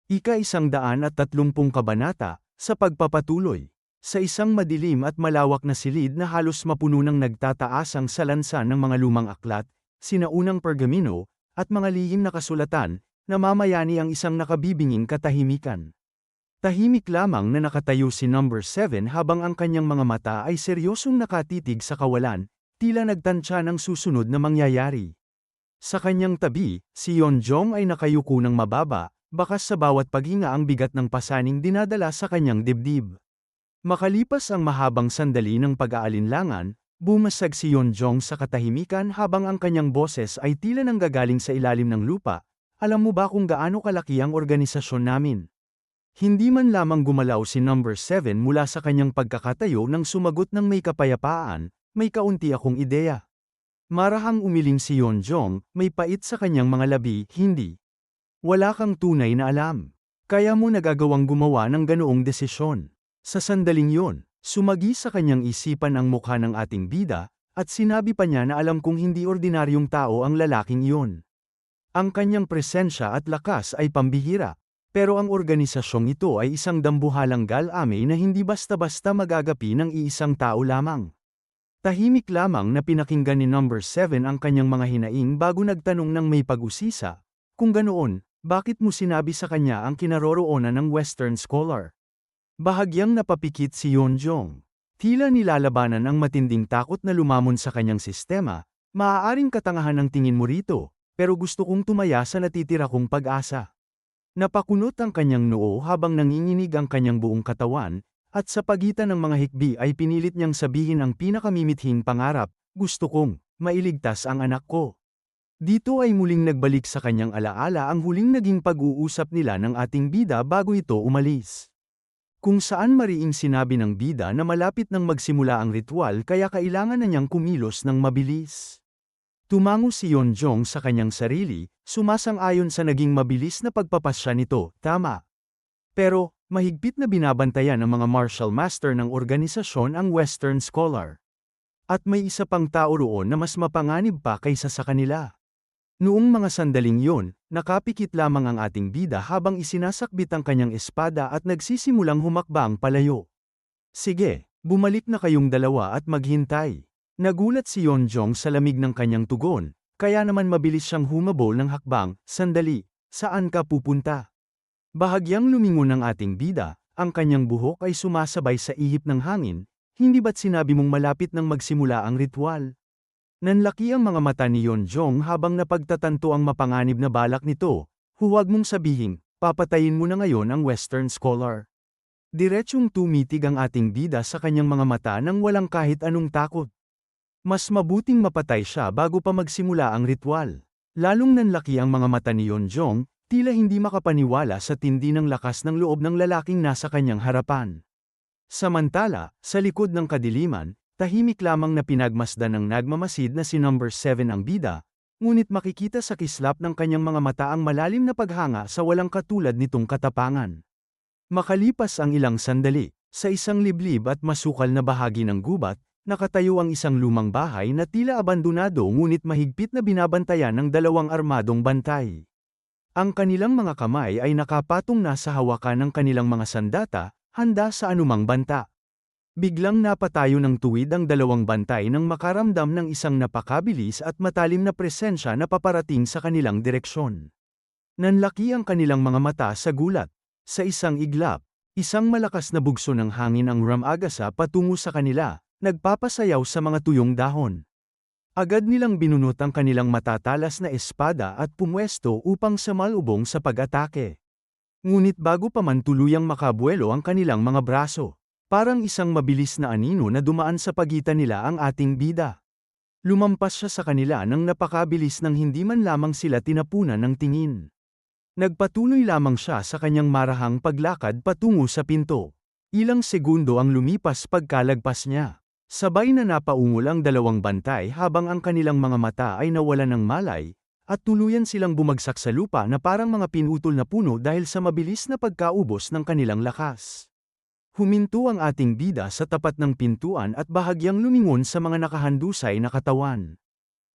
Ika-130 kabanata, sa pagpapatuloy. Sa isang madilim at malawak na silid na halos mapuno ng nagtataasang salansan ng mga lumang aklat, sinaunang pergamino, at mga lihim na kasulatan, namamayani ang isang nakabibinging katahimikan. Tahimik lamang na nakatayo si Number 7 habang ang kanyang mga mata ay seryosong nakatitig sa kawalan, tila nagtansya ng susunod na mangyayari. Sa kanyang tabi, si Yeonjong ay nakayuko ng mababa, bakas sa bawat paghinga ang bigat ng pasaning dinadala sa kanyang dibdib. Makalipas ang mahabang sandali ng pag-aalinlangan, bumasag si Yeonjong sa katahimikan habang ang kanyang boses ay tila nanggagaling sa ilalim ng lupa. Alam mo ba kung gaano kalaki ang organisasyon namin? Hindi man lamang gumalaw si Number 7 mula sa kanyang pagkakatayo nang sumagot ng may kapayapaan, may kaunti akong ideya. Marahang umiling si Yeonjong, may pait sa kanyang mga labi, hindi. Wala kang tunay na alam. Kaya mo nagagawang gumawa ng ganoong desisyon. Sa sandaling yon, sumagi sa kanyang isipan ang mukha ng ating bida, at sinabi pa niya na alam kong hindi ordinaryong tao ang lalaking iyon. Ang kanyang presensya at lakas ay pambihira. Pero ang organisasyong ito ay isang dambuhalang galame na hindi basta-basta magagapi ng iisang tao lamang. Tahimik lamang na pinakinggan ni Number 7 ang kanyang mga hinaing bago nagtanong ng may pag-usisa. Kung ganoon, bakit mo sinabi sa kanya ang kinaroroonan ng Western Scholar? Bahagyang napapikit si Yeonjong. Tila nilalabanan ang matinding takot na lumamon sa kanyang sistema. Maaaring katangahan ang tingin mo rito, pero gusto kong tumaya sa natitira kong pag-asa. Napakunot ang kanyang noo habang nanginginig ang kanyang buong katawan, at sa pagitan ng mga hikbi ay pinilit niyang sabihin ang pinakamimithing pangarap, gusto kong mailigtas ang anak ko. Dito ay muling nagbalik sa kanyang alaala ang huling naging pag-uusap nila ng ating bida bago ito umalis. Kung saan mariing sinabi ng bida na malapit nang magsimula ang ritual kaya kailangan na niyang kumilos ng mabilis. Tumango si Yeonjong sa kanyang sarili, sumasang-ayon sa naging mabilis na pagpapasya nito, tama. Pero, mahigpit na binabantayan ng mga martial master ng organisasyon ang Western Scholar. At may isa pang tao roon na mas mapanganib pa kaysa sa kanila. Noong mga sandaling yon, nakapikit lamang ang ating bida habang isinasakbit ang kanyang espada at nagsisimulang humakbang palayo. Sige, bumalik na kayong dalawa at maghintay. Nagulat si Yeonjong sa lamig ng kanyang tugon, kaya naman mabilis siyang humabol ng hakbang, sandali, saan ka pupunta? Bahagyang lumingon ng ating bida, ang kanyang buhok ay sumasabay sa ihip ng hangin, hindi ba't sinabi mong malapit nang magsimula ang ritual? Nanlaki ang mga mata ni Yeonjong habang napagtatanto ang mapanganib na balak nito, huwag mong sabihin, papatayin mo na ngayon ang Western Scholar. Diretsyong tumitig ang ating bida sa kanyang mga mata nang walang kahit anong takot. Mas mabuting mapatay siya bago pa magsimula ang ritual. Lalong nanlaki ang mga mata ni Yeonjong, tila hindi makapaniwala sa tindi ng lakas ng loob ng lalaking nasa kanyang harapan. Samantala, sa likod ng kadiliman, tahimik lamang na pinagmasdan ng nagmamasid na si Number 7 ang bida, ngunit makikita sa kislap ng kanyang mga mata ang malalim na paghanga sa walang katulad nitong katapangan. Makalipas ang ilang sandali, sa isang liblib at masukal na bahagi ng gubat, nakatayo ang isang lumang bahay na tila abandonado ngunit mahigpit na binabantayan ng dalawang armadong bantay. Ang kanilang mga kamay ay nakapatong na sa hawakan ng kanilang mga sandata, handa sa anumang banta. Biglang napatayo ng tuwid ang dalawang bantay nang makaramdam ng isang napakabilis at matalim na presensya na paparating sa kanilang direksyon. Nanlaki ang kanilang mga mata sa gulat. Sa isang iglap, isang malakas na bugso ng hangin ang rumagasa patungo sa kanila, nagpapasayaw sa mga tuyong dahon. Agad nilang binunot ang kanilang matatalas na espada at pumwesto upang sumalubong sa pag-atake. Ngunit bago pa man tuluyang makabuelo ang kanilang mga braso, parang isang mabilis na anino na dumaan sa pagitan nila ang ating bida. Lumampas siya sa kanila nang napakabilis nang hindi man lamang sila tinapunan ng tingin. Nagpatuloy lamang siya sa kanyang marahang paglakad patungo sa pinto. Ilang segundo ang lumipas pagkalagpas niya. Sabay na napaungol ang dalawang bantay habang ang kanilang mga mata ay nawalan ng malay, at tuluyan silang bumagsak sa lupa na parang mga pinutol na puno dahil sa mabilis na pagkaubos ng kanilang lakas. Huminto ang ating bida sa tapat ng pintuan at bahagyang lumingon sa mga nakahandusay na katawan.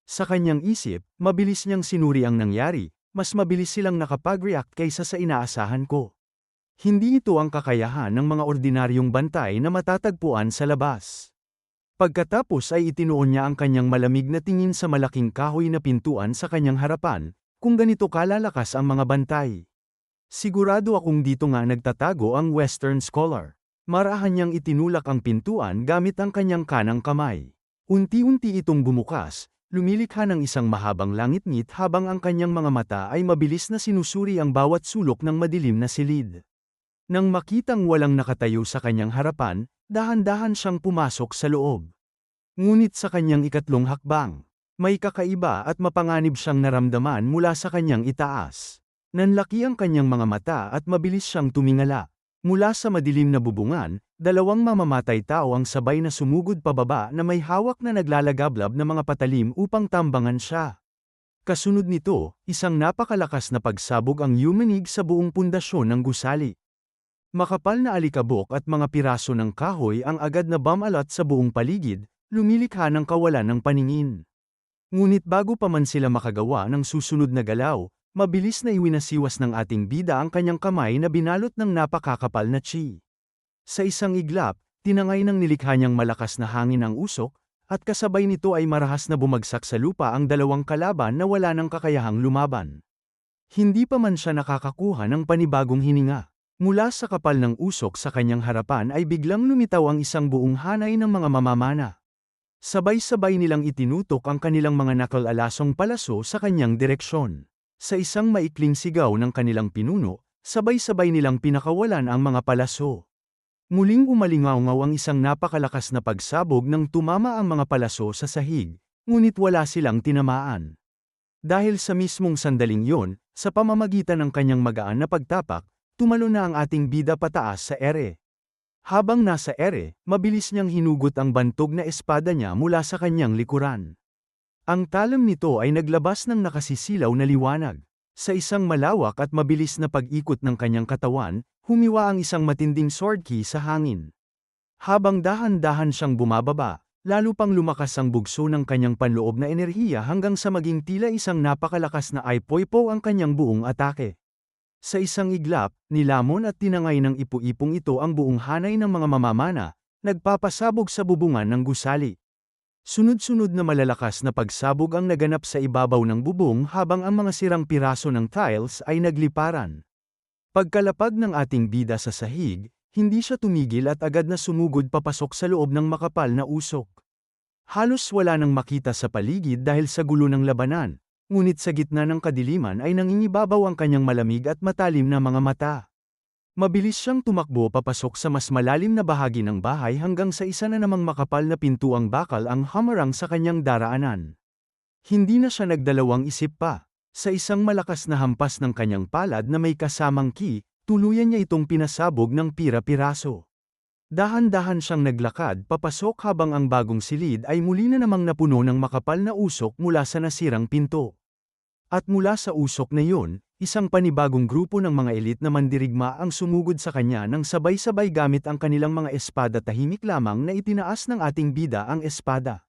Sa kanyang isip, mabilis niyang sinuri ang nangyari, mas mabilis silang nakapag-react kaysa sa inaasahan ko. Hindi ito ang kakayahan ng mga ordinaryong bantay na matatagpuan sa labas. Pagkatapos ay itinuon niya ang kanyang malamig na tingin sa malaking kahoy na pintuan sa kanyang harapan, kung ganito kalalakas ang mga bantay. Sigurado akong dito nga nagtatago ang Western Scholar. Marahan niyang itinulak ang pintuan gamit ang kanyang kanang kamay. Unti-unti itong bumukas, lumilikha ng isang mahabang langit-ngit habang ang kanyang mga mata ay mabilis na sinusuri ang bawat sulok ng madilim na silid. Nang makitang walang nakatayo sa kanyang harapan, dahan-dahan siyang pumasok sa loob. Ngunit sa kanyang ikatlong hakbang, may kakaiba at mapanganib siyang naramdaman mula sa kanyang itaas. Nanlaki ang kanyang mga mata at mabilis siyang tumingala. Mula sa madilim na bubungan, dalawang mamamatay tao ang sabay na sumugod pababa na may hawak na naglalagablab na mga patalim upang tambangan siya. Kasunod nito, isang napakalakas na pagsabog ang yumanig sa buong pundasyon ng gusali. Makapal na alikabok at mga piraso ng kahoy ang agad na bumalat sa buong paligid, lumilikha ng kawalan ng paningin. Ngunit bago pa man sila makagawa ng susunod na galaw, mabilis na iwinasiwas ng ating bida ang kanyang kamay na binalot ng napakakapal na chi. Sa isang iglap, tinangay ng nilikha niyang malakas na hangin ang usok, at kasabay nito ay marahas na bumagsak sa lupa ang dalawang kalaban na wala ng kakayahang lumaban. Hindi pa man siya nakakakuha ng panibagong hininga. Mula sa kapal ng usok sa kanyang harapan ay biglang lumitaw ang isang buong hanay ng mga mamamana. Sabay-sabay nilang itinutok ang kanilang mga nakal-alasong palaso sa kanyang direksyon. Sa isang maikling sigaw ng kanilang pinuno, sabay-sabay nilang pinakawalan ang mga palaso. Muling umalingaw-ngaw ang isang napakalakas na pagsabog nang tumama ang mga palaso sa sahig, ngunit wala silang tinamaan. Dahil sa mismong sandaling yon, sa pamamagitan ng kanyang magaan na pagtapak, tumalo na ang ating bida pataas sa ere. Habang nasa ere, mabilis niyang hinugot ang bantog na espada niya mula sa kanyang likuran. Ang talam nito ay naglabas ng nakasisilaw na liwanag. Sa isang malawak at mabilis na pag-ikot ng kanyang katawan, humiwa ang isang matinding sword ki sa hangin. Habang dahan-dahan siyang bumababa, lalo pang lumakas ang bugso ng kanyang panloob na enerhiya hanggang sa maging tila isang napakalakas na aipoipo ang kanyang buong atake. Sa isang iglap, nilamon at tinangay ng ipu-ipong ito ang buong hanay ng mga mamamana, nagpapasabog sa bubungan ng gusali. Sunod-sunod na malalakas na pagsabog ang naganap sa ibabaw ng bubong habang ang mga sirang piraso ng tiles ay nagliparan. Pagkalapag ng ating bida sa sahig, hindi siya tumigil at agad na sumugod papasok sa loob ng makapal na usok. Halos wala nang makita sa paligid dahil sa gulo ng labanan. Ngunit sa gitna ng kadiliman ay nangingibabaw ang kanyang malamig at matalim na mga mata. Mabilis siyang tumakbo papasok sa mas malalim na bahagi ng bahay hanggang sa isa na namang makapal na pintuang bakal ang hamarang sa kanyang daraanan. Hindi na siya nagdalawang isip pa. Sa isang malakas na hampas ng kanyang palad na may kasamang ki, tuluyan niya itong pinasabog ng pira-piraso. Dahan-dahan siyang naglakad papasok habang ang bagong silid ay muli na namang napuno ng makapal na usok mula sa nasirang pinto. At mula sa usok na yun, isang panibagong grupo ng mga elit na mandirigma ang sumugod sa kanya nang sabay-sabay gamit ang kanilang mga espada. Tahimik lamang na itinaas ng ating bida ang espada.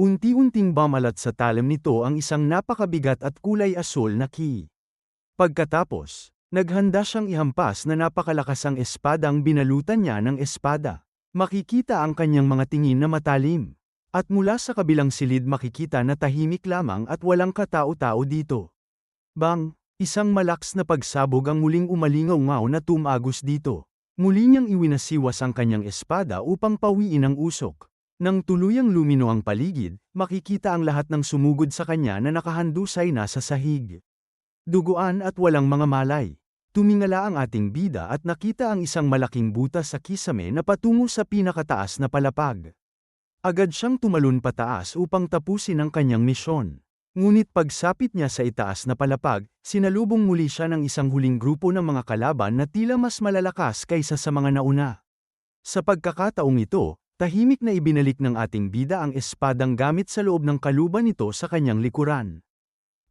Unti-unting bumalat sa talim nito ang isang napakabigat at kulay asul na ki. Pagkatapos, naghanda siyang ihampas na napakalakas ang espadang binalutan niya ng espada. Makikita ang kanyang mga tingin na matalim. At mula sa kabilang silid makikita na tahimik lamang at walang katao-tao dito. Bang! Isang malakas na pagsabog ang muling umalingaw-ngaw na tumagos dito. Muli niyang iwinasiwas ang kanyang espada upang pawiin ang usok. Nang tuluyang lumino ang paligid, makikita ang lahat ng sumugod sa kanya na nakahandusay na sa sahig. Duguan at walang mga malay. Tumingala ang ating bida at nakita ang isang malaking butas sa kisame na patungo sa pinakataas na palapag. Agad siyang tumalon pataas upang tapusin ang kanyang misyon. Ngunit pagsapit niya sa itaas na palapag, sinalubong muli siya ng isang huling grupo ng mga kalaban na tila mas malalakas kaysa sa mga nauna. Sa pagkakataong ito, tahimik na ibinalik ng ating bida ang espadang gamit sa loob ng kaluban nito sa kanyang likuran.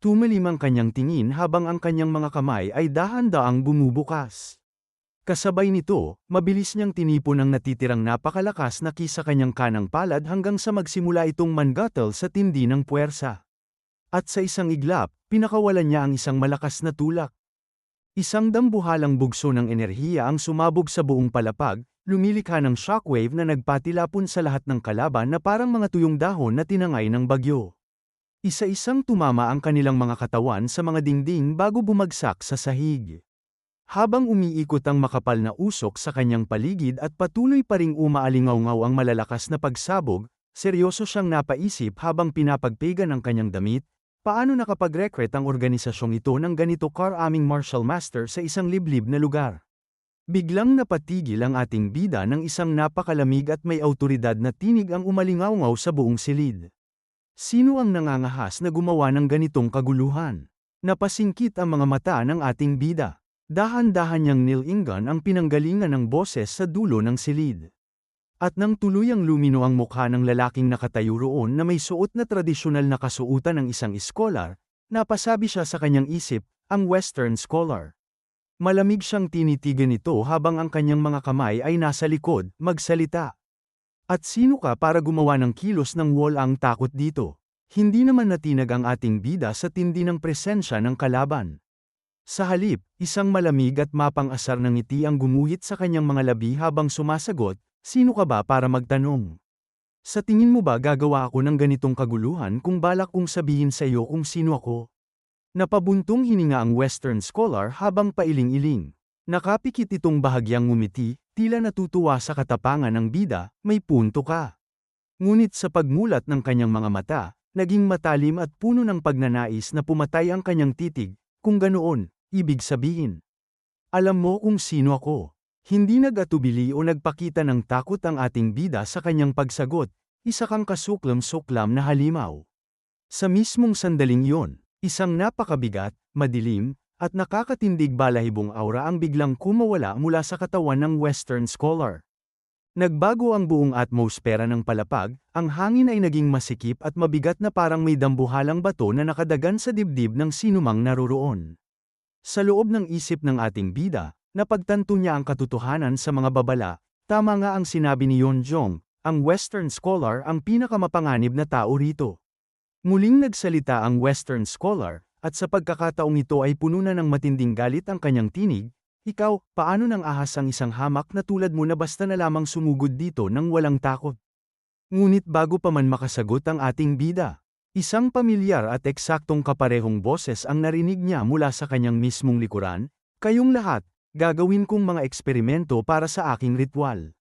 Tumalim ang kanyang tingin habang ang kanyang mga kamay ay dahan-daang bumubukas. Kasabay nito, mabilis niyang tinipon ang natitirang napakalakas na ki sa kanyang kanang palad hanggang sa magsimula itong manggatal sa tindi ng puwersa. At sa isang iglap, pinakawalan niya ang isang malakas na tulak. Isang dambuhalang bugso ng enerhiya ang sumabog sa buong palapag, lumilikha ng shockwave na nagpatilapon sa lahat ng kalaban na parang mga tuyong dahon na tinangay ng bagyo. Isa-isang tumama ang kanilang mga katawan sa mga dingding bago bumagsak sa sahig. Habang umiikot ang makapal na usok sa kanyang paligid at patuloy pa ring umaalingaw-ngaw ang malalakas na pagsabog, seryoso siyang napaisip habang pinapagpigan ang kanyang damit, paano nakapag-recruit ang organisasyong ito ng ganito karaming martial master sa isang liblib na lugar. Biglang napatigil ang ating bida ng isang napakalamig at may awtoridad na tinig ang umalingaw-ngaw sa buong silid. Sino ang nangangahas na gumawa ng ganitong kaguluhan? Napasingkit ang mga mata ng ating bida. Dahan-dahan niyang nilingan ang pinanggalingan ng boses sa dulo ng silid. At nang tuluyang lumino ang mukha ng lalaking nakatayo roon na may suot na tradisyonal na kasuotan ng isang scholar, napasabi siya sa kanyang isip, ang Western Scholar. Malamig siyang tinitigan ito habang ang kanyang mga kamay ay nasa likod, magsalita. At sino ka para gumawa ng kilos ng walang takot dito? Hindi naman natinag ang ating bida sa tindi ng presensya ng kalaban. Sa halip, isang malamig at mapang-asar na ngiti ang gumuhit sa kanyang mga labi habang sumasagot, sino ka ba para magtanong? Sa tingin mo ba gagawa ako ng ganitong kaguluhan kung balak kong sabihin sa iyo kung sino ako? Napabuntong hininga ang Western Scholar habang pailing-iling. Nakapikit itong bahagyang ngumiti, tila natutuwa sa katapangan ng bida, may punto ka. Ngunit sa pagmulat ng kanyang mga mata, naging matalim at puno ng pagnanais na pumatay ang kanyang titig, kung ganoon, ibig sabihin. Alam mo kung sino ako. Hindi nag-atubili o nagpakita ng takot ang ating bida sa kanyang pagsagot, isa kang kasuklam-suklam na halimaw. Sa mismong sandaling iyon, isang napakabigat, madilim, at nakakatindig balahibong aura ang biglang kumawala mula sa katawan ng Western Scholar. Nagbago ang buong atmosfera ng palapag, ang hangin ay naging masikip at mabigat na parang may dambuhalang bato na nakadagan sa dibdib ng sinumang naroroon. Sa loob ng isip ng ating bida, napagtanto niya ang katotohanan sa mga babala, tama nga ang sinabi ni Yeonjong, ang Western Scholar ang pinakamapanganib na tao rito. Muling nagsalita ang Western Scholar, at sa pagkakataong ito ay puno na ng matinding galit ang kanyang tinig, ikaw, paano nang ahas ang isang hamak na tulad mo na basta na lamang sumugod dito nang walang takot? Ngunit bago pa man makasagot ang ating bida, isang pamilyar at eksaktong kaparehong boses ang narinig niya mula sa kanyang mismong likuran, kayong lahat, gagawin kong mga eksperimento para sa aking ritual.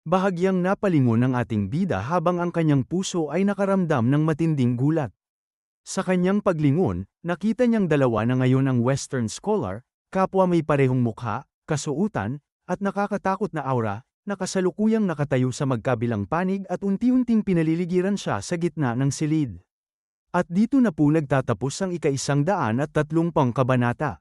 Bahagyang napalingon ng ating bida habang ang kanyang puso ay nakaramdam ng matinding gulat. Sa kanyang paglingon, nakita niyang dalawa na ngayon ang Western Scholar, kapwa may parehong mukha, kasuutan, at nakakatakot na aura, na kasalukuyang nakatayo sa magkabilang panig at unti-unting pinaliligiran siya sa gitna ng silid. At dito na po nagtatapos ang ika-130 kabanata.